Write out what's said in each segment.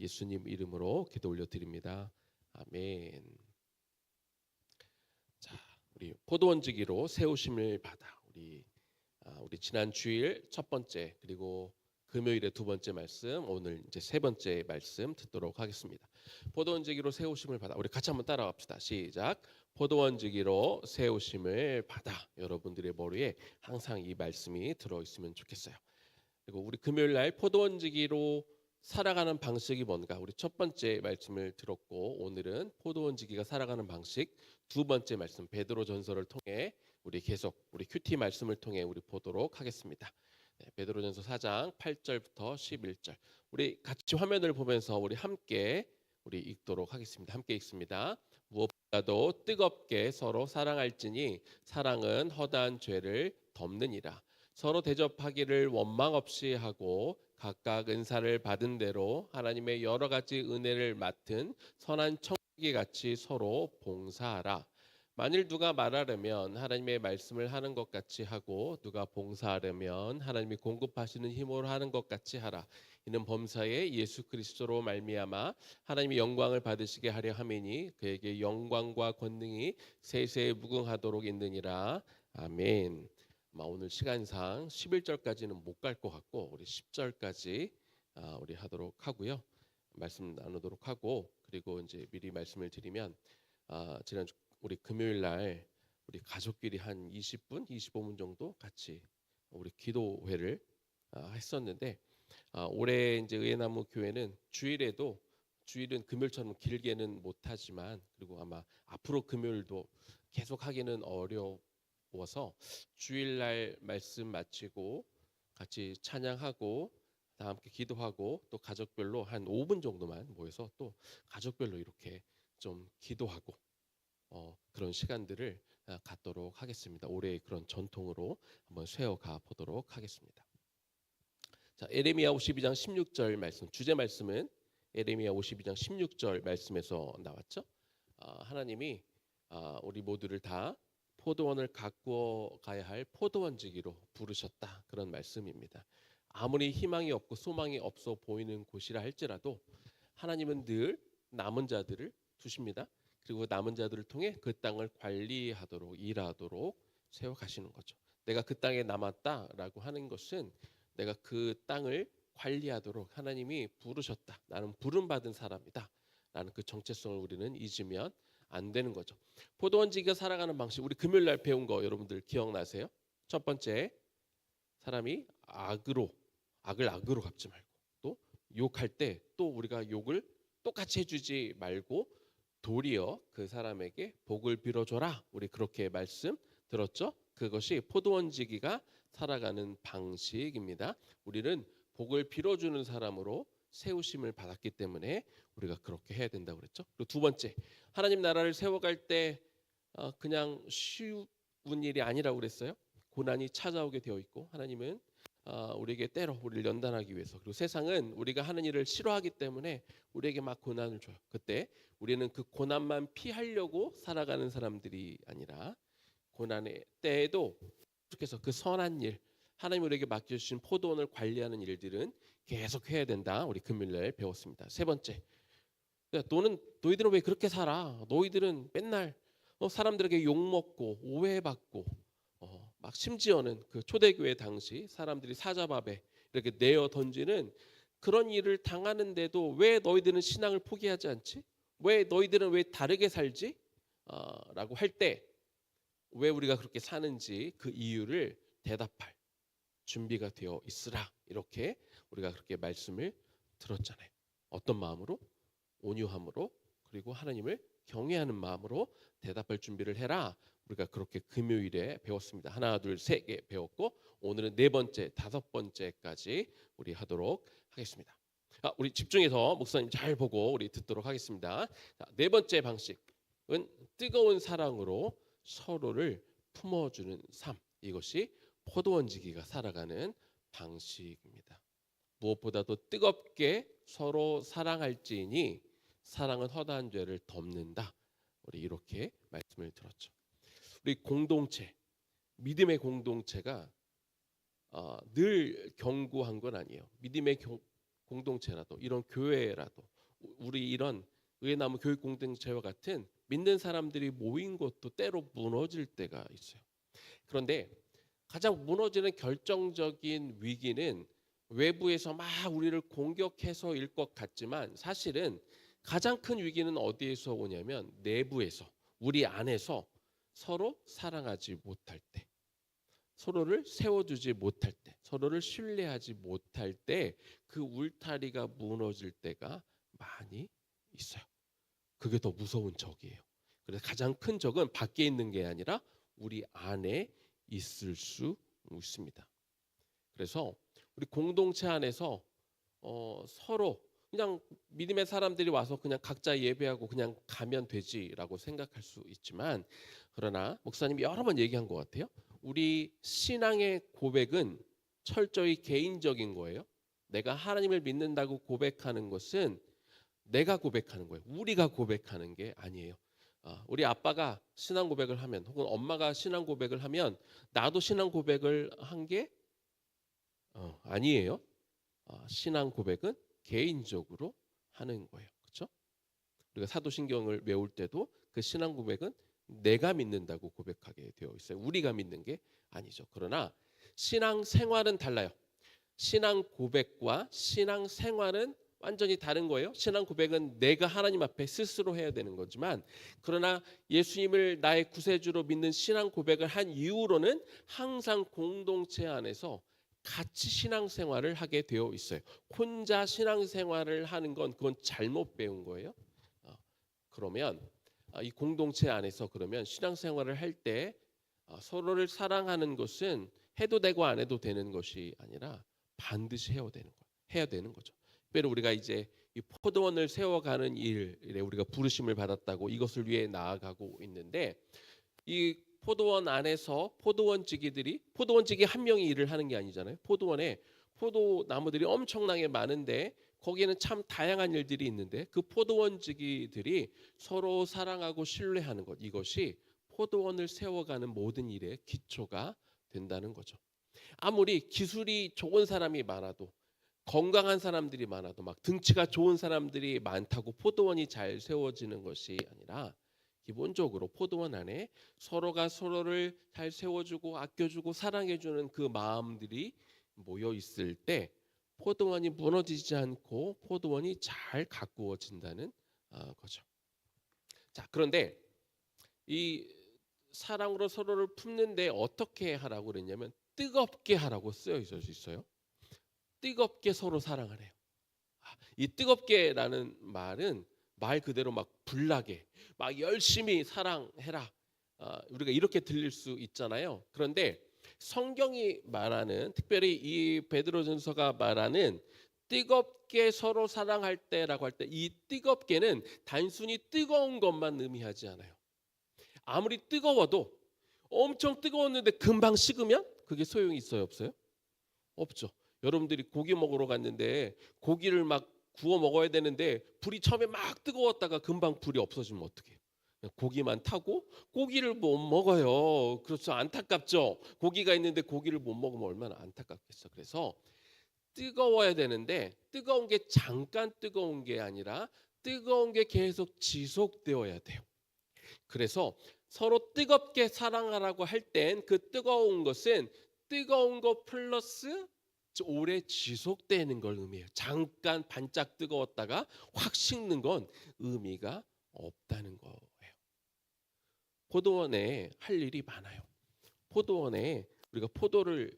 예수님 이름으로 기도 올려드립니다. 아멘. 자, 우리 포도원지기로 세우심을 받아 우리 지난 주일 첫 번째 그리고 금요일에 두 번째 말씀, 오늘 이제 세 번째 말씀 듣도록 하겠습니다. 포도원지기로 세우심을 받아. 우리 같이 한번 따라갑시다. 시작. 포도원지기로 세우심을 받아. 여러분들의 머리에 항상 이 말씀이 들어 있으면 좋겠어요. 그리고 우리 금요일 날 포도원지기로 살아가는 방식이 뭔가, 우리 첫 번째 말씀을 들었고, 오늘은 포도원지기가 살아가는 방식 두 번째 말씀 베드로전서를 통해 우리 큐티 말씀을 통해 우리 보도록 하겠습니다. 네, 베드로전서 4장 8절부터 11절 우리 같이 화면을 보면서 우리 함께 읽도록 하겠습니다. 함께 읽습니다. 무엇보다도 뜨겁게 서로 사랑할지니 사랑은 허다한 죄를 덮느니라. 서로 대접하기를 원망 없이 하고 각각 은사를 받은 대로 하나님의 여러 가지 은혜를 맡은 선한 청지기 같이 서로 봉사하라. 만일 누가 말하려면 하나님의 말씀을 하는 것 같이 하고 누가 봉사하려면 하나님이 공급하시는 힘으로 하는 것 같이 하라. 이는 범사에 예수 그리스도로 말미암아 하나님의 영광을 받으시게 하려 함이니 그에게 영광과 권능이 세세에 무궁하도록 있느니라. 아멘. 오늘 시간상 11절까지는 못 갈 것 같고 우리 10절까지 우리 하도록 하고요. 말씀 나누도록 하고, 그리고 이제 미리 말씀을 드리면 지난 우리 금요일 날 우리 가족끼리 한 20분, 25분 정도 같이 우리 기도회를 했었는데, 올해 이제 의예나무 교회는 주일은 금요일처럼 길게는 못하지만, 그리고 아마 앞으로 금요일도 계속 하기는 어려워서 주일날 말씀 마치고 같이 찬양하고 다 함께 기도하고 또 가족별로 한 5분 정도만 모여서 또 가족별로 이렇게 좀 기도하고 그런 시간들을 갖도록 하겠습니다. 올해의 그런 전통으로 한번 세워가 보도록 하겠습니다. 자, 에레미야 52장 16절 말씀, 주제 말씀은 에레미야 52장 16절 말씀에서 나왔죠. 하나님이 우리 모두를 다 포도원을 가꾸어 가야 할 포도원지기로 부르셨다, 그런 말씀입니다. 아무리 희망이 없고 소망이 없어 보이는 곳이라 할지라도 하나님은 늘 남은 자들을 두십니다. 그리고 남은 자들을 통해 그 땅을 관리하도록 일하도록 세워 가시는 거죠. 내가 그 땅에 남았다라고 하는 것은 내가 그 땅을 관리하도록 하나님이 부르셨다. 나는 부름 받은 사람이다. 라는 그 정체성을 우리는 잊으면 안 되는 거죠. 포도원지기가 살아가는 방식, 우리 금요일 날 배운 거 여러분들 기억나세요? 첫 번째, 사람이 악을 악으로 갚지 말고, 또 욕할 때 또 우리가 욕을 똑같이 해주지 말고 도리어 그 사람에게 복을 빌어줘라. 우리 그렇게 말씀 들었죠? 그것이 포도원지기가 살아가는 방식입니다. 우리는 복을 빌어주는 사람으로 세우심을 받았기 때문에 우리가 그렇게 해야 된다고 그랬죠. 그리고 두 번째, 하나님 나라를 세워갈 때 그냥 쉬운 일이 아니라고 그랬어요. 고난이 찾아오게 되어 있고, 하나님은 우리에게 때로 우리를 연단하기 위해서, 그리고 세상은 우리가 하는 일을 싫어하기 때문에 우리에게 막 고난을 줘요. 그때 우리는 그 고난만 피하려고 살아가는 사람들이 아니라 고난의 때에도 계속해서 그 선한 일, 하나님 우리에게 맡겨주신 포도원을 관리하는 일들은 계속 해야 된다. 우리 금요일날 배웠습니다. 세 번째, 너희들은 왜 그렇게 살아? 너희들은 맨날 사람들에게 욕먹고 오해받고 막 심지어는 그 초대교회 당시 사람들이 사자밥에 이렇게 내어 던지는 그런 일을 당하는데도 왜 너희들은 신앙을 포기하지 않지? 왜 너희들은 왜 다르게 살지? 라고 할 때 왜 우리가 그렇게 사는지 그 이유를 대답할 준비가 되어 있으라. 이렇게 우리가 그렇게 말씀을 들었잖아요. 어떤 마음으로? 온유함으로, 그리고 하나님을 경외하는 마음으로 대답할 준비를 해라. 우리가 그렇게 금요일에 배웠습니다. 하나, 둘, 세 개 배웠고, 오늘은 네 번째, 다섯 번째까지 우리 하도록 하겠습니다. 우리 집중해서 목사님 잘 보고 우리 듣도록 하겠습니다. 자, 네 번째 방식은 뜨거운 사랑으로 서로를 품어주는 삶. 이것이 포도원지기가 살아가는 방식입니다. 무엇보다도 뜨겁게 서로 사랑할지니 사랑은 허다한 죄를 덮는다. 우리 이렇게 말씀을 들었죠. 우리 공동체, 믿음의 공동체가 늘 견고한 건 아니에요. 믿음의 공동체라도, 이런 교회라도 우리 이런 의회나무 교육 공동체와 같은 믿는 사람들이 모인 것도 때로 무너질 때가 있어요. 그런데 가장 무너지는 결정적인 위기는 외부에서 막 우리를 공격해서일 것 같지만 사실은 가장 큰 위기는 어디에서 오냐면 내부에서, 우리 안에서 서로 사랑하지 못할 때, 서로를 세워주지 못할 때, 서로를 신뢰하지 못할 때 그 울타리가 무너질 때가 많이 있어요. 그게 더 무서운 적이에요. 그래서 가장 큰 적은 밖에 있는 게 아니라 우리 안에 있을 수 있습니다. 그래서 우리 공동체 안에서 서로 그냥 믿음의 사람들이 와서 그냥 각자 예배하고 그냥 가면 되지라고 생각할 수 있지만, 그러나 목사님이 여러 번 얘기한 것 같아요. 우리 신앙의 고백은 철저히 개인적인 거예요. 내가 하나님을 믿는다고 고백하는 것은 내가 고백하는 거예요. 우리가 고백하는 게 아니에요. 우리 아빠가 신앙 고백을 하면, 혹은 엄마가 신앙 고백을 하면 나도 신앙 고백을 한 게 아니에요. 신앙 고백은 개인적으로 하는 거예요. 그렇죠? 우리가 사도신경을 외울 때도 그 신앙 고백은 내가 믿는다고 고백하게 되어 있어요. 우리가 믿는 게 아니죠. 그러나 신앙 생활은 달라요. 신앙 고백과 신앙 생활은 완전히 다른 거예요. 신앙 고백은 내가 하나님 앞에 스스로 해야 되는 거지만, 그러나 예수님을 나의 구세주로 믿는 신앙 고백을 한 이후로는 항상 공동체 안에서 같이 신앙생활을 하게 되어 있어요. 혼자 신앙생활을 하는 건 그건 잘못 배운 거예요. 그러면 이 공동체 안에서 그러면 신앙생활을 할 때 서로를 사랑하는 것은 해도 되고 안 해도 되는 것이 아니라 반드시 해야 되는 거죠. 특별히 우리가 이제 이 포도원을 세워가는 일에 우리가 부르심을 받았다고 이것을 위해 나아가고 있는데, 이 포도원 안에서 포도원지기 한 명이 일을 하는 게 아니잖아요. 포도원에 포도나무들이 엄청나게 많은데 거기에는 참 다양한 일들이 있는데, 그 포도원지기들이 서로 사랑하고 신뢰하는 것, 이것이 포도원을 세워가는 모든 일의 기초가 된다는 거죠. 아무리 기술이 좋은 사람이 많아도, 건강한 사람들이 많아도, 막 등치가 좋은 사람들이 많다고 포도원이 잘 세워지는 것이 아니라, 기본적으로 포도원 안에 서로가 서로를 잘 세워주고 아껴주고 사랑해주는 그 마음들이 모여 있을 때 포도원이 무너지지 않고 포도원이 잘 가꾸어진다는 거죠. 자, 그런데 이 사랑으로 서로를 품는데 어떻게 하라고 그랬냐면 뜨겁게 하라고 쓰여 있어요. 뜨겁게 서로 사랑하래요. 이 뜨겁게라는 말은 말 그대로 막 불나게, 막 열심히 사랑해라. 우리가 이렇게 들릴 수 있잖아요. 그런데 성경이 말하는, 특별히 이 베드로전서가 말하는 뜨겁게 서로 사랑할 때라고 할 때, 이 뜨겁게는 단순히 뜨거운 것만 의미하지 않아요. 아무리 뜨거워도, 엄청 뜨거웠는데 금방 식으면 그게 소용이 있어요, 없어요? 없죠. 여러분들이 고기 먹으러 갔는데 고기를 막 구워 먹어야 되는데 불이 처음에 막 뜨거웠다가 금방 불이 없어지면 어떡해요? 고기만 타고 고기를 못 먹어요. 그렇죠. 안타깝죠. 고기가 있는데 고기를 못 먹으면 얼마나 안타깝겠어. 그래서 뜨거워야 되는데, 뜨거운 게 잠깐 뜨거운 게 아니라 뜨거운 게 계속 지속되어야 돼요. 그래서 서로 뜨겁게 사랑하라고 할 땐 그 뜨거운 것은 뜨거운 거 플러스 오래 지속되는 걸 의미해요. 잠깐 반짝 뜨거웠다가 확 식는 건 의미가 없다는 거예요. 포도원에 할 일이 많아요. 포도원에 우리가 포도를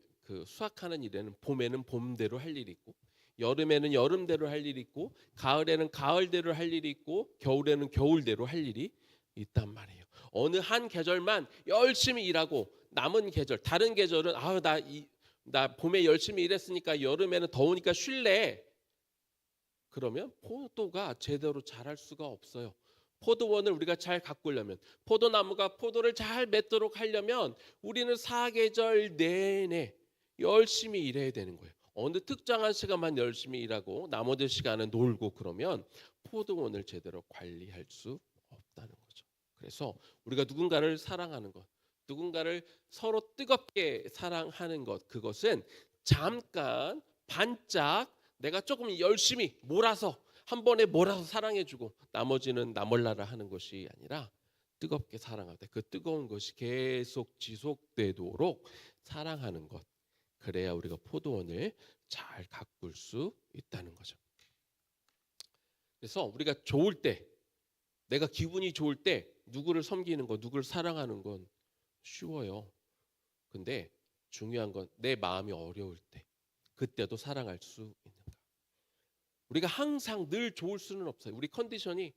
수확하는 일에는 봄에는 봄대로 할 일이 있고, 여름에는 여름대로 할 일이 있고, 가을에는 가을대로 할 일이 있고, 겨울에는 겨울대로 할 일이 있단 말이에요. 어느 한 계절만 열심히 일하고 남은 계절, 다른 계절은 나 봄에 열심히 일했으니까 여름에는 더우니까 쉴래. 그러면 포도가 제대로 자랄 수가 없어요. 포도원을 우리가 잘 가꾸려면, 포도나무가 포도를 잘 맺도록 하려면 우리는 사계절 내내 열심히 일해야 되는 거예요. 어느 특정한 시간만 열심히 일하고 나머지 시간은 놀고 그러면 포도원을 제대로 관리할 수 없다는 거죠. 그래서 우리가 누군가를 사랑하는 것, 누군가를 서로 뜨겁게 사랑하는 것, 그것은 잠깐 반짝 내가 조금 열심히 몰아서 한 번에 몰아서 사랑해주고 나머지는 나 몰라라 하는 것이 아니라 뜨겁게 사랑하되 그 뜨거운 것이 계속 지속되도록 사랑하는 것. 그래야 우리가 포도원을 잘 가꿀 수 있다는 거죠. 그래서 우리가 좋을 때, 내가 기분이 좋을 때 누구를 섬기는 것, 누구를 사랑하는 건 쉬워요. 근데 중요한 건 내 마음이 어려울 때, 그때도 사랑할 수 있는가. 우리가 항상 늘 좋을 수는 없어요. 우리 컨디션이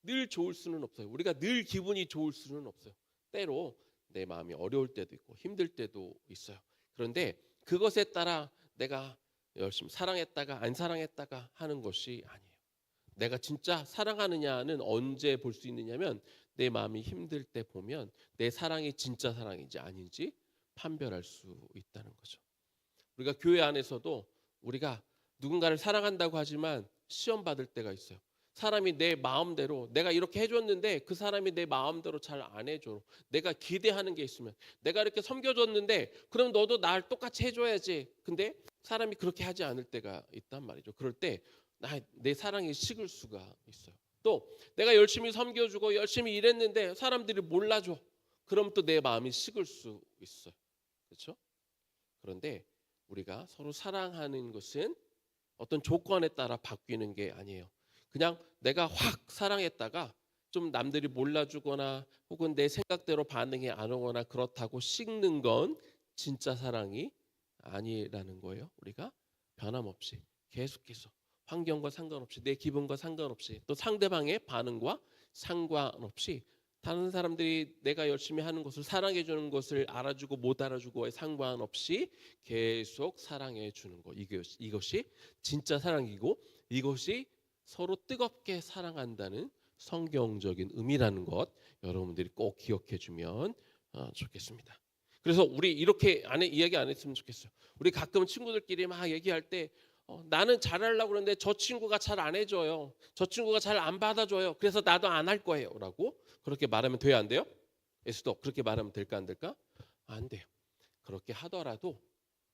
늘 좋을 수는 없어요. 우리가 늘 기분이 좋을 수는 없어요. 때로 내 마음이 어려울 때도 있고 힘들 때도 있어요. 그런데 그것에 따라 내가 열심히 사랑했다가 안 사랑했다가 하는 것이 아니에요. 내가 진짜 사랑하느냐는 언제 볼 수 있느냐면 내 마음이 힘들 때 보면 내 사랑이 진짜 사랑인지 아닌지 판별할 수 있다는 거죠. 우리가 교회 안에서도 우리가 누군가를 사랑한다고 하지만 시험 받을 때가 있어요. 사람이 내 마음대로 내가 이렇게 해줬는데 그 사람이 내 마음대로 잘 안 해줘. 내가 기대하는 게 있으면 내가 이렇게 섬겨줬는데 그럼 너도 날 똑같이 해줘야지. 근데 사람이 그렇게 하지 않을 때가 있단 말이죠. 그럴 때 내 사랑이 식을 수가 있어요. 또 내가 열심히 섬겨주고 열심히 일했는데 사람들이 몰라줘. 그럼 또 내 마음이 식을 수 있어요. 그렇죠? 그런데 우리가 서로 사랑하는 것은 어떤 조건에 따라 바뀌는 게 아니에요. 그냥 내가 확 사랑했다가 좀 남들이 몰라주거나 혹은 내 생각대로 반응이 안 오거나 그렇다고 식는 건 진짜 사랑이 아니라는 거예요. 우리가 변함없이 계속해서 환경과 상관없이 내 기분과 상관없이 또 상대방의 반응과 상관없이 다른 사람들이 내가 열심히 하는 것을 사랑해 주는 것을 알아주고 못 알아주고에 상관없이 계속 사랑해 주는 것. 이것이 진짜 사랑이고 이것이 서로 뜨겁게 사랑한다는 성경적인 의미라는 것 여러분들이 꼭 기억해 주면 좋겠습니다. 그래서 우리 이렇게 이야기 안 했으면 좋겠어요. 우리 가끔 친구들끼리 막 얘기할 때 나는 잘하려고 그러는데 저 친구가 잘 안 해줘요. 저 친구가 잘 안 받아줘요. 그래서 나도 안 할 거예요. 라고 그렇게 말하면 돼요? 안 돼요? 예수도 그렇게 말하면 될까 안 될까? 안 돼요. 그렇게 하더라도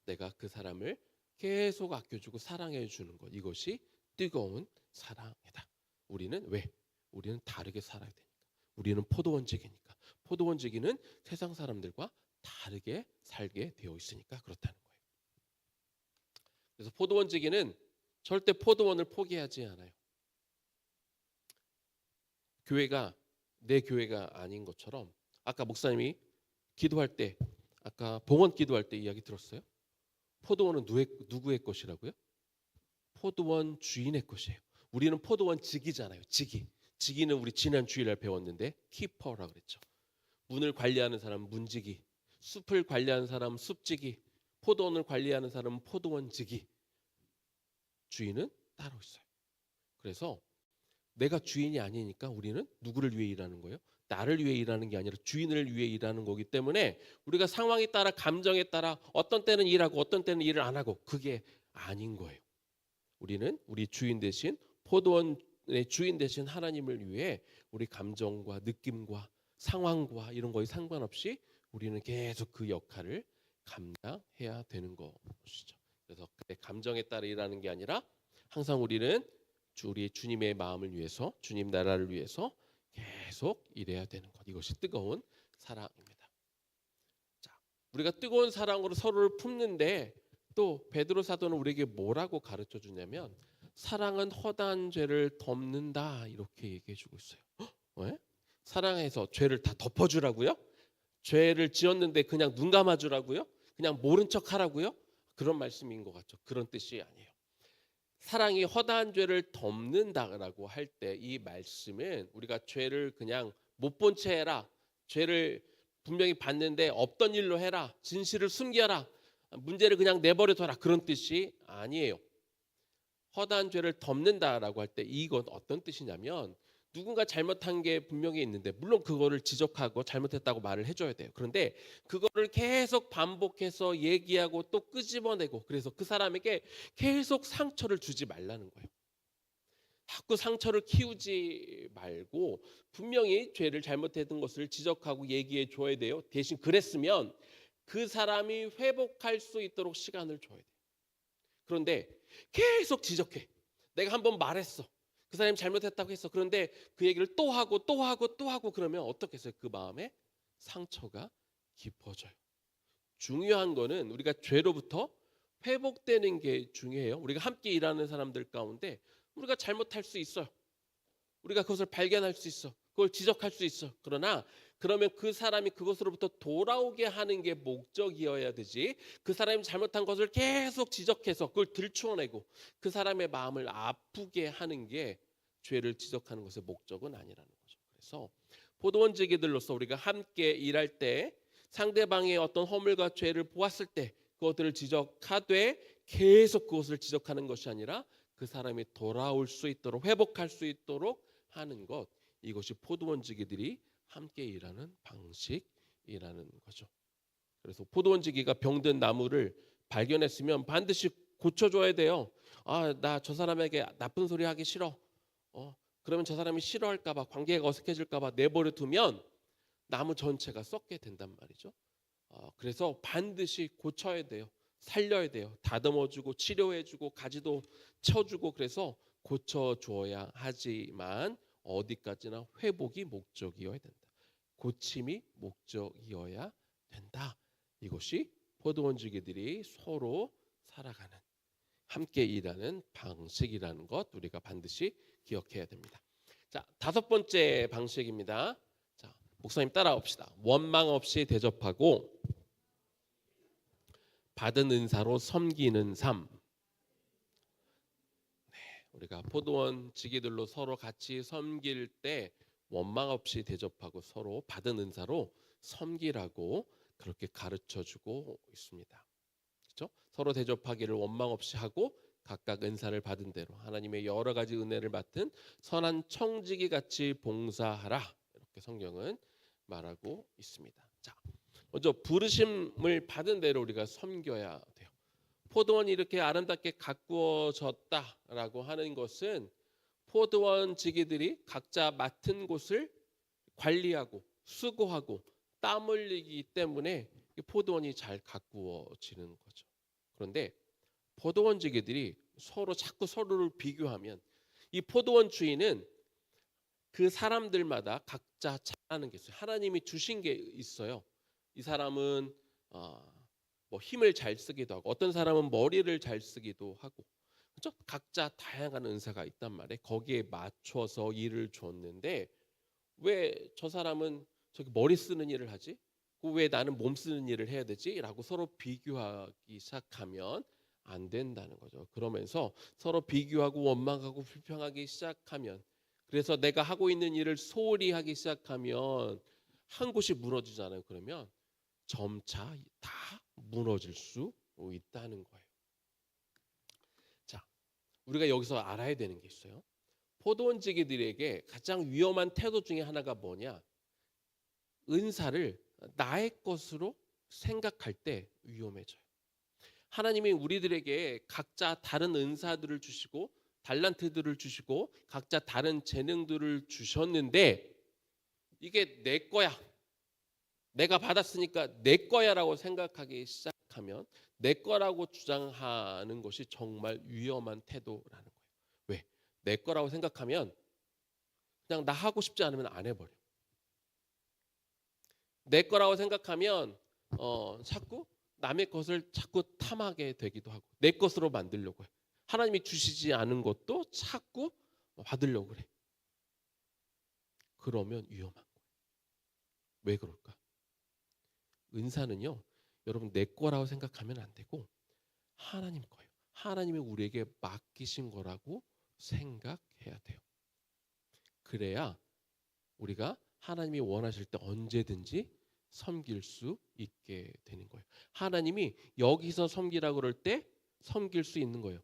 내가 그 사람을 계속 아껴주고 사랑해 주는 것. 이것이 뜨거운 사랑이다. 우리는 왜? 우리는 다르게 살아야 되니까. 우리는 포도원지기니까. 포도원지기는 세상 사람들과 다르게 살게 되어 있으니까 그렇다는 거예요. 그래서 포도원지기는 절대 포도원을 포기하지 않아요. 교회가 내 교회가 아닌 것처럼 아까 목사님이 기도할 때 아까 봉헌 기도할 때 이야기 들었어요? 포도원은 누구의 것이라고요? 포도원 주인의 것이에요. 우리는 포도원 직이잖아요. 직이. 직이는 우리 지난 주일날 배웠는데 키퍼라고 그랬죠. 문을 관리하는 사람은 문지기, 숲을 관리하는 사람은 숲지기, 포도원을 관리하는 사람은 포도원지기. 주인은 따로 있어요. 그래서 내가 주인이 아니니까 우리는 누구를 위해 일하는 거예요? 나를 위해 일하는 게 아니라 주인을 위해 일하는 거기 때문에 우리가 상황에 따라 감정에 따라 어떤 때는 일하고 어떤 때는 일을 안 하고 그게 아닌 거예요. 우리는 우리 주인 대신 포도원의 주인 대신 하나님을 위해 우리 감정과 느낌과 상황과 이런 거에 상관없이 우리는 계속 그 역할을 감당해야 되는 것이죠. 그래서 감정에 따라 일하는 게 아니라 항상 우리는 우리 주님의 마음을 위해서 주님 나라를 위해서 계속 일해야 되는 것. 이것이 뜨거운 사랑입니다. 자, 우리가 뜨거운 사랑으로 서로를 품는데 또 베드로 사도는 우리에게 뭐라고 가르쳐 주냐면 사랑은 허다한 죄를 덮는다 이렇게 얘기해 주고 있어요. 왜? 사랑해서 죄를 다 덮어주라고요? 죄를 지었는데 그냥 눈 감아주라고요? 그냥 모른 척 하라고요? 그런 말씀인 것 같죠. 그런 뜻이 아니에요. 사랑이 허다한 죄를 덮는다라고 할 때 이 말씀은 우리가 죄를 그냥 못 본 채 해라. 죄를 분명히 봤는데 없던 일로 해라. 진실을 숨겨라. 문제를 그냥 내버려둬라. 그런 뜻이 아니에요. 허다한 죄를 덮는다라고 할 때 이건 어떤 뜻이냐면 누군가 잘못한 게 분명히 있는데 물론 그거를 지적하고 잘못했다고 말을 해줘야 돼요. 그런데 그거를 계속 반복해서 얘기하고 또 끄집어내고 그래서 그 사람에게 계속 상처를 주지 말라는 거예요. 자꾸 상처를 키우지 말고 분명히 죄를 잘못했던 것을 지적하고 얘기해 줘야 돼요. 대신 그랬으면 그 사람이 회복할 수 있도록 시간을 줘야 돼요. 그런데 계속 지적해. 내가 한번 말했어. 그 사람이 잘못했다고 했어. 그런데 그 얘기를 또 하고 또 하고 또 하고 그러면 어떻겠어요? 그 마음에 상처가 깊어져요. 중요한 거는 우리가 죄로부터 회복되는 게 중요해요. 우리가 함께 일하는 사람들 가운데 우리가 잘못할 수 있어요. 우리가 그것을 발견할 수 있어. 그걸 지적할 수 있어. 그러나 그러면 그 사람이 그것으로부터 돌아오게 하는 게 목적이어야 되지. 그 사람이 잘못한 것을 계속 지적해서 그걸 들추어내고 그 사람의 마음을 아프게 하는 게 죄를 지적하는 것의 목적은 아니라는 거죠. 그래서 포도원지기들로서 우리가 함께 일할 때 상대방의 어떤 허물과 죄를 보았을 때 그것들을 지적하되 계속 그것을 지적하는 것이 아니라 그 사람이 돌아올 수 있도록 회복할 수 있도록 하는 것, 이것이 포도원지기들이 함께 일하는 방식이라는 거죠. 그래서 포도원지기가 병든 나무를 발견했으면 반드시 고쳐줘야 돼요. 아, 나 저 사람에게 나쁜 소리 하기 싫어. 그러면 저 사람이 싫어할까봐 관계가 어색해질까봐 내버려 두면 나무 전체가 썩게 된단 말이죠. 그래서 반드시 고쳐야 돼요. 살려야 돼요. 다듬어주고 치료해주고 가지도 쳐주고 그래서 고쳐줘야 하지만 어디까지나 회복이 목적이어야 된다. 고침이 목적이어야 된다. 이것이 포도원지기들이 서로 살아가는 함께 일하는 방식이라는 것 우리가 반드시 기억해야 됩니다. 자, 5번째 방식입니다. 자, 목사님 따라옵시다. 원망 없이 대접하고 받은 은사로 섬기는 삶. 우리가 포도원 지기들로 서로 같이 섬길 때 원망 없이 대접하고 서로 받은 은사로 섬기라고 그렇게 가르쳐주고 있습니다. 그렇죠? 서로 대접하기를 원망 없이 하고 각각 은사를 받은 대로 하나님의 여러 가지 은혜를 맡은 선한 청지기 같이 봉사하라. 이렇게 성경은 말하고 있습니다. 자, 먼저 부르심을 받은 대로 우리가 섬겨야 돼요. 포도원이 이렇게 아름답게 가꾸어졌다라고 하는 것은 포도원 지기들이 각자 맡은 곳을 관리하고 수고하고 땀 흘리기 때문에 포도원이 잘 가꾸어지는 거죠. 그런데 포도원 지기들이 서로 자꾸 서로를 비교하면 이 포도원 주인은 그 사람들마다 각자 잘하는 게 있어요. 하나님이 주신 게 있어요. 이 사람은 뭐 힘을 잘 쓰기도 하고 어떤 사람은 머리를 잘 쓰기도 하고 그렇죠? 각자 다양한 은사가 있단 말이에요. 거기에 맞춰서 일을 줬는데 왜 저 사람은 저기 머리 쓰는 일을 하지? 왜 나는 몸 쓰는 일을 해야 되지? 라고 서로 비교하기 시작하면 안 된다는 거죠. 그러면서 서로 비교하고 원망하고 불평하기 시작하면 그래서 내가 하고 있는 일을 소홀히 하기 시작하면 한 곳이 무너지잖아요. 그러면 점차 다 무너질 수 있다는 거예요. 자, 우리가 여기서 알아야 되는 게 있어요. 포도원지기들에게 가장 위험한 태도 중에 하나가 뭐냐? 은사를 나의 것으로 생각할 때 위험해져요. 하나님이 우리들에게 각자 다른 은사들을 주시고 달란트들을 주시고 각자 다른 재능들을 주셨는데 이게 내 거야. 내가 받았으니까 내 거야라고 생각하기 시작하면 내 거라고 주장하는 것이 정말 위험한 태도라는 거예요. 왜? 내 거라고 생각하면 그냥 나 하고 싶지 않으면 안 해버려. 내 거라고 생각하면 자꾸 남의 것을 자꾸 탐하게 되기도 하고 내 것으로 만들려고 해. 하나님이 주시지 않은 것도 자꾸 받으려고 그래. 그러면 위험한 거예요. 왜 그럴까? 은사는요, 여러분 내 거라고 생각하면 안 되고 하나님 거예요. 하나님이 우리에게 맡기신 거라고 생각해야 돼요. 그래야 우리가 하나님이 원하실 때 언제든지 섬길 수 있게 되는 거예요. 하나님이 여기서 섬기라고 그럴 때 섬길 수 있는 거예요.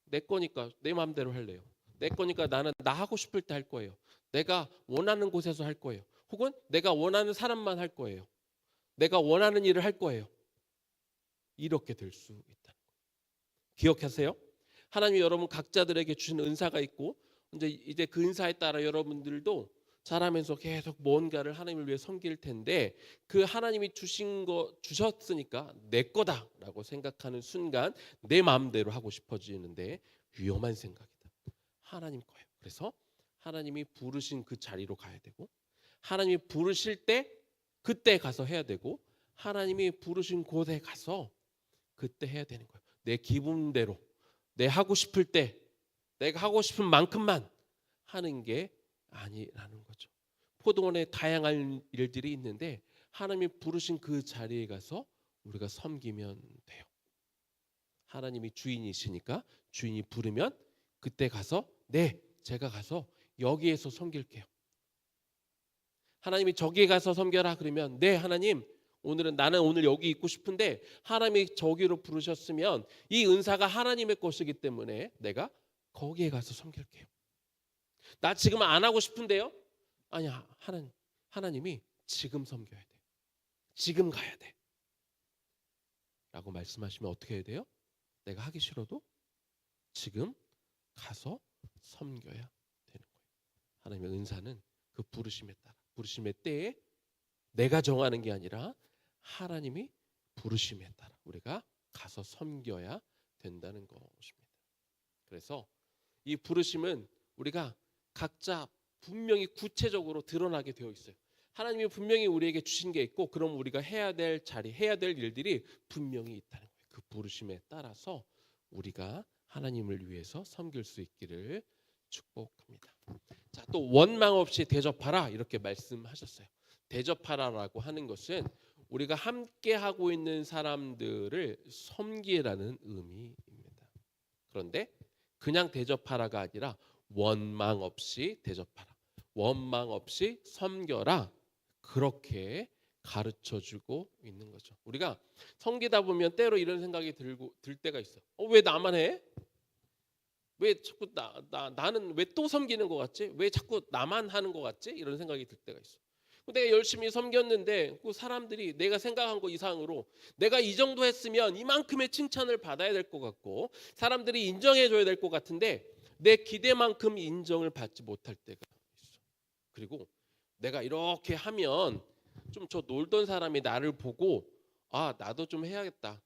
내 거니까 내 마음대로 할래요. 내 거니까 나는 나 하고 싶을 때 할 거예요. 내가 원하는 곳에서 할 거예요. 혹은 내가 원하는 사람만 할 거예요. 내가 원하는 일을 할 거예요. 이렇게 될 수 있다는 거예요. 기억하세요? 하나님이 여러분 각자들에게 주신 은사가 있고 이제 그 은사에 따라 여러분들도 자라면서 계속 뭔가를 하나님을 위해 섬길 텐데 그 하나님이 주신 거 주셨으니까 내 거다라고 생각하는 순간 내 마음대로 하고 싶어지는데 위험한 생각이다. 하나님 거예요. 그래서 하나님이 부르신 그 자리로 가야 되고, 하나님이 부르실 때 그때 가서 해야 되고, 하나님이 부르신 곳에 가서 그때 해야 되는 거예요. 내 기분대로, 내 하고 싶을 때, 내가 하고 싶은 만큼만 하는 게 아니라는 거죠. 포도원에 다양한 일들이 있는데 하나님이 부르신 그 자리에 가서 우리가 섬기면 돼요. 하나님이 주인이시니까 주인이 부르면 그때 가서 네, 제가 가서 여기에서 섬길게요. 하나님이 저기에 가서 섬겨라 그러면 네, 하나님 나는 오늘 여기 있고 싶은데 하나님이 저기로 부르셨으면 이 은사가 하나님의 것이기 때문에 내가 거기에 가서 섬길게요. 나 지금 안 하고 싶은데요? 아니야, 하나님이 지금 섬겨야 돼. 지금 가야 돼. 라고 말씀하시면 어떻게 해야 돼요? 내가 하기 싫어도 지금 가서 섬겨야 되는 거예요. 하나님의 은사는 그 부르심에 따라, 부르심의 때에 내가 정하는 게 아니라 하나님이 부르심에 따라 우리가 가서 섬겨야 된다는 것입니다. 그래서 이 부르심은 우리가 각자 분명히 구체적으로 드러나게 되어 있어요. 하나님이 분명히 우리에게 주신 게 있고, 그럼 우리가 해야 될 자리, 해야 될 일들이 분명히 있다는 거예요. 그 부르심에 따라서 우리가 하나님을 위해서 섬길 수 있기를 축복합니다. 자, 또 원망 없이 대접하라 이렇게 말씀하셨어요. 대접하라라고 하는 것은 우리가 함께 하고 있는 사람들을 섬기라는 의미입니다. 그런데 그냥 대접하라가 아니라 원망 없이 대접하라, 원망 없이 섬겨라, 그렇게 가르쳐주고 있는 거죠. 우리가 섬기다 보면 때로 이런 생각이 들 때가 있어. 왜 나만 해? 왜 자꾸 나는 왜 또 섬기는 것 같지? 왜 자꾸 나만 하는 것 같지? 이런 생각이 들 때가 있어. 내가 열심히 섬겼는데 그 사람들이 내가 생각한 것 이상으로 내가 이 정도 했으면 이만큼의 칭찬을 받아야 될 것 같고 사람들이 인정해 줘야 될 것 같은데 내 기대만큼 인정을 받지 못할 때가 있어. 그리고 내가 이렇게 하면 좀 저 놀던 사람이 나를 보고 아, 나도 좀 해야겠다,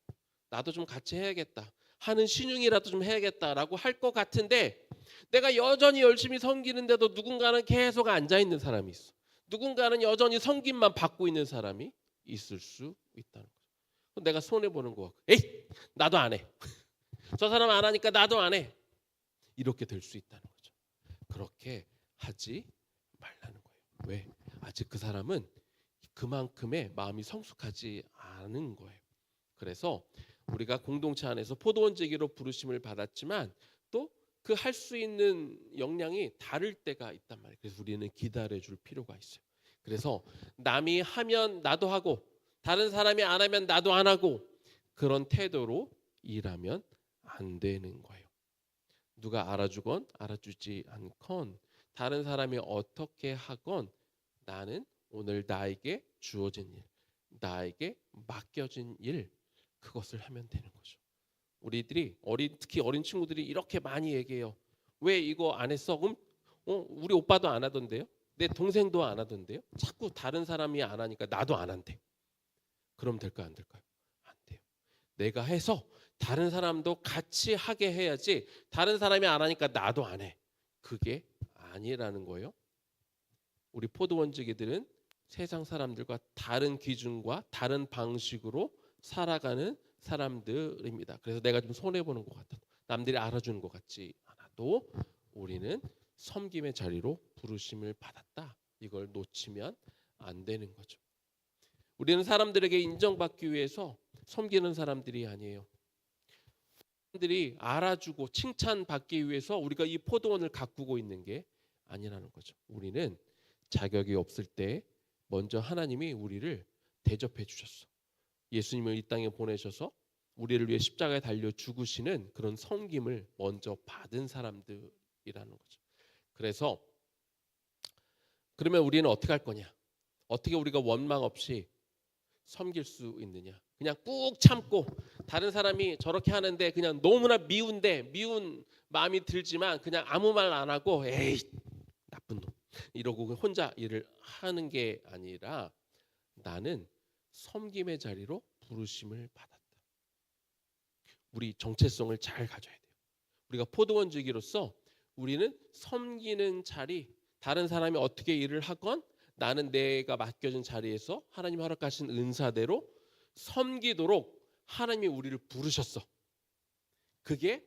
나도 좀 같이 해야겠다 하는 신용이라도 좀 해야겠다라고 할 것 같은데 내가 여전히 열심히 섬기는데도 누군가는 계속 앉아 있는 사람이 있어. 누군가는 여전히 섬김만 받고 있는 사람이 있을 수 있다는 거죠. 내가 손해 보는 거 같고, 에이, 나도 안 해. 저 사람 안 하니까 나도 안 해. 이렇게 될 수 있다는 거죠. 그렇게 하지 말라는 거예요. 왜? 아직 그 사람은 그만큼의 마음이 성숙하지 않은 거예요. 그래서 우리가 공동체 안에서 포도원지기로 부르심을 받았지만 또 그 할 수 있는 역량이 다를 때가 있단 말이에요. 그래서 우리는 기다려줄 필요가 있어요. 그래서 남이 하면 나도 하고 다른 사람이 안 하면 나도 안 하고 그런 태도로 일하면 안 되는 거예요. 누가 알아주건 알아주지 않건 다른 사람이 어떻게 하건 나는 오늘 나에게 주어진 일, 나에게 맡겨진 일, 그것을 하면 되는 거죠. 우리들이 특히 어린 친구들이 이렇게 많이 얘기해요. 왜 이거 안 했어? 그럼 우리 오빠도 안 하던데요? 내 동생도 안 하던데요? 자꾸 다른 사람이 안 하니까 나도 안 한대. 그럼 될까요? 안 될까요? 안 돼요. 내가 해서 다른 사람도 같이 하게 해야지 다른 사람이 안 하니까 나도 안 해. 그게 아니라는 거예요. 우리 포도원지기들은 세상 사람들과 다른 기준과 다른 방식으로 살아가는 사람들입니다. 그래서 내가 좀 손해보는 것 같아도 남들이 알아주는 것 같지 않아도 우리는 섬김의 자리로 부르심을 받았다. 이걸 놓치면 안 되는 거죠. 우리는 사람들에게 인정받기 위해서 섬기는 사람들이 아니에요. 사람들이 알아주고 칭찬받기 위해서 우리가 이 포도원을 가꾸고 있는 게 아니라는 거죠. 우리는 자격이 없을 때 먼저 하나님이 우리를 대접해 주셨어. 예수님을 이 땅에 보내셔서 우리를 위해 십자가에 달려 죽으시는 그런 섬김을 먼저 받은 사람들이라는 거죠. 그래서 그러면 우리는 어떻게 할 거냐? 어떻게 우리가 원망 없이 섬길 수 있느냐? 그냥 꾹 참고 다른 사람이 저렇게 하는데 그냥 너무나 미운 마음이 들지만 그냥 아무 말 안 하고 에이, 나쁜 놈 이러고 혼자 일을 하는 게 아니라 나는 섬김의 자리로 부르심을 받았다. 우리 정체성을 잘 가져야 돼요. 우리가 포도원지기로서 우리는 섬기는 자리, 다른 사람이 어떻게 일을 하건 나는 내가 맡겨진 자리에서 하나님 허락하신 은사대로 섬기도록 하나님이 우리를 부르셨어. 그게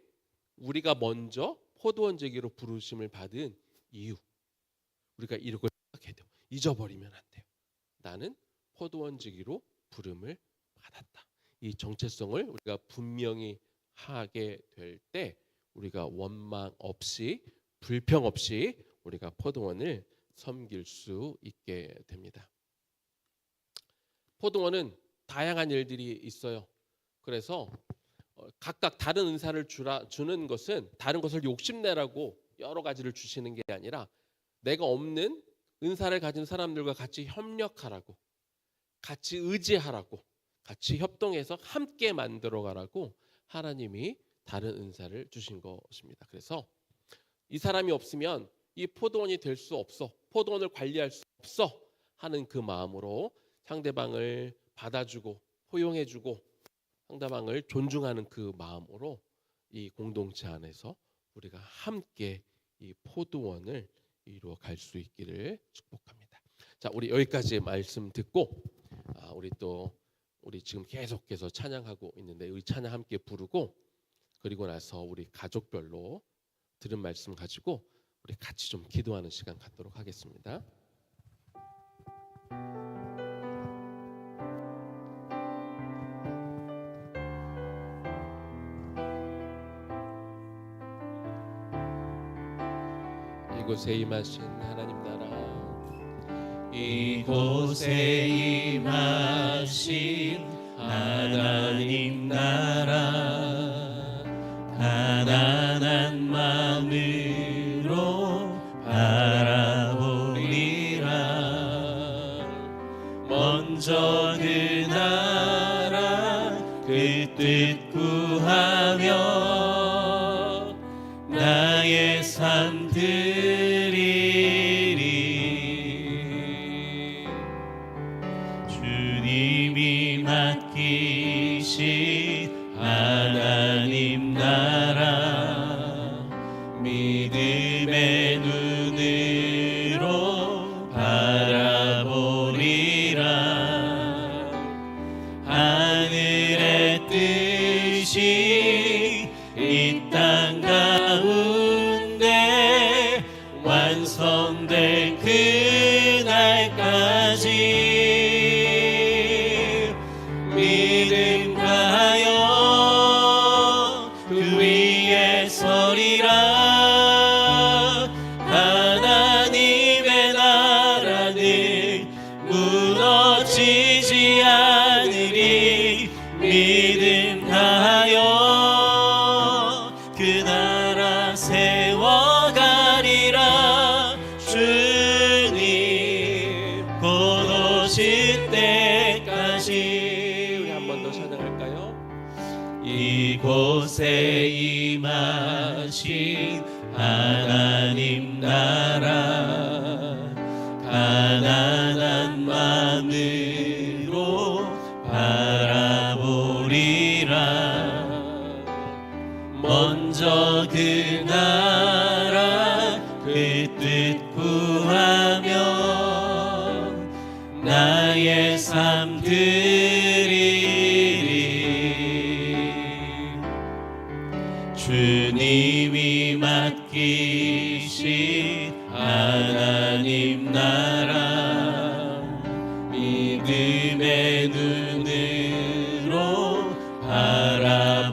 우리가 먼저 포도원제기로 부르심을 받은 이유. 우리가 이걸 생각해야 돼요. 잊어버리면 안 돼요. 나는 포도원제기로 부름을 받았다. 이 정체성을 우리가 분명히 하게 될 때 우리가 원망 없이 불평 없이 우리가 포도원을 섬길 수 있게 됩니다. 포도원은 다양한 일들이 있어요. 그래서 각각 다른 은사를 주는 것은 다른 것을 욕심내라고 여러 가지를 주시는 게 아니라 내가 없는 은사를 가진 사람들과 같이 협력하라고, 같이 의지하라고, 같이 협동해서 함께 만들어가라고 하나님이 다른 은사를 주신 것입니다. 그래서 이 사람이 없으면 이 포도원이 될 수 없어, 포도원을 관리할 수 없어 하는 그 마음으로 상대방을 받아주고 포용해주고 상대방을 존중하는 그 마음으로 이 공동체 안에서 우리가 함께 이 포도원을 이루어 갈 수 있기를 축복합니다. 자, 우리 여기까지 말씀 듣고 우리 지금 계속해서 찬양하고 있는데 우리 찬양 함께 부르고 그리고 나서 우리 가족별로 들은 말씀 가지고 우리 같이 좀 기도하는 시간 갖도록 하겠습니다. 이곳에 임하신 하나님 나라, 이곳에 임하신 하나님 나라, 가난한 마음으로 바라보리라. 먼저 그 나라 그 뜻 구하며 나의 삶 드리리. 주님이 맡기신 하나님 나라, 믿음의 눈으로 바라보리라. 하늘의 뜻이 이 땅 가운데 완성될 그날까지 믿음 가하여 그 위에 서리라. 하나님의 나라는 무너지지 않으리. 믿음 가하여 그 나라 세워가리라. 주님 곧 오실 때까지. 우리 한 번 더 찬양할까요? 이곳에 임하신 하나님 나라, 가난한 마음으로 바라보리라. 먼저 그 나라 그 뜻 구하며 나의 삶 드리리. 주님이 맡기신 하나님 나라, 믿음의 눈으로 바라보리라.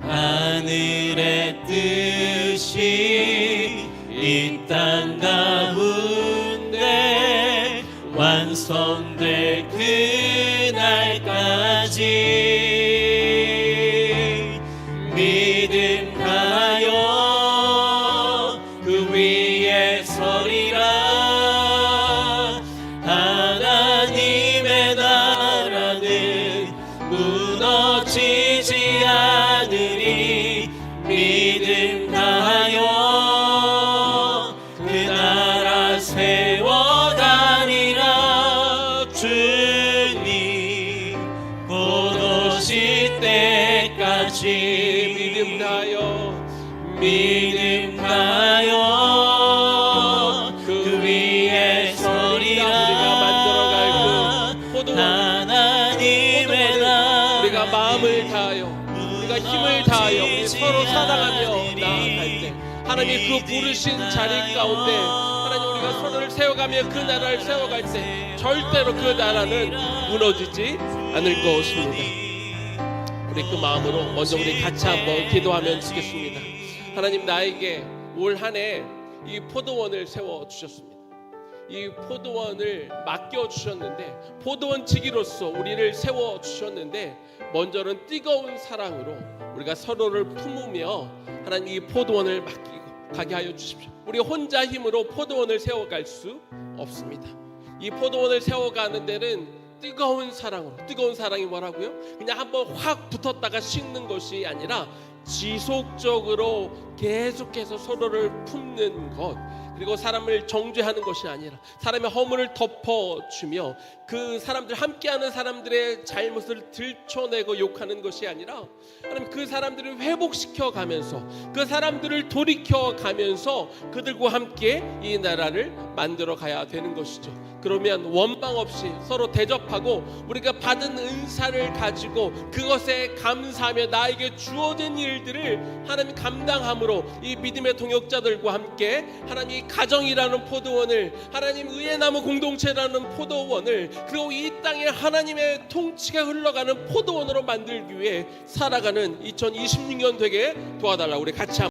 하늘의 뜻이 이 땅 가운데 완성될 그날까지 믿음 가하여 그 위에 서리라. 하나님의 나라는 무너지지 않으리. 믿음 가하여 그 나라 세워가리라. 주님 믿음하여 그 위에 서리라. 우리가 만들어갈 그 포도원, 하나님의 나라 우리가 마음을 다하여, 우리가 힘을 다하여 우리 서로 사랑하며 나아갈 때 하나님이 그 부르신 자리 가운데 하나님 우리가 서로를 세워가며 그 나라를 세워갈 때 절대로 그 나라는 무너지지 않을 것입니다. 우리 그 마음으로 먼저 우리 같이 한번 기도하면 되겠습니다. 하나님, 나에게 올 한 해 이 포도원을 세워주셨습니다. 이 포도원을 맡겨주셨는데, 포도원 지기로서 우리를 세워주셨는데, 먼저는 뜨거운 사랑으로 우리가 서로를 품으며 하나님 이 포도원을 맡기고 가게 하여 주십시오. 우리 혼자 힘으로 포도원을 세워갈 수 없습니다. 이 포도원을 세워가는 데는 뜨거운 사랑으로, 뜨거운 사랑이 뭐라고요? 그냥 한번 확 붙었다가 식는 것이 아니라 지속적으로 계속해서 서로를 품는 것, 그리고 사람을 정죄하는 것이 아니라 사람의 허물을 덮어주며 그 사람들, 함께하는 사람들의 잘못을 들춰내고 욕하는 것이 아니라 하나님 그 사람들을 회복시켜 가면서, 그 사람들을 돌이켜 가면서 그들과 함께 이 나라를 만들어 가야 되는 것이죠. 그러면 원망 없이 서로 대접하고 우리가 받은 은사를 가지고 그것에 감사하며 나에게 주어진 일들을 하나님 감당함으로 이 믿음의 동역자들과 함께 하나님 이 가정이라는 포도원을, 하나님 의의 나무 공동체라는 포도원을, 그리고 이 땅에 하나님의 통치가 흘러가는 포도원으로 만들기 위해 살아가는 2026년 되게 도와달라고 우리 같이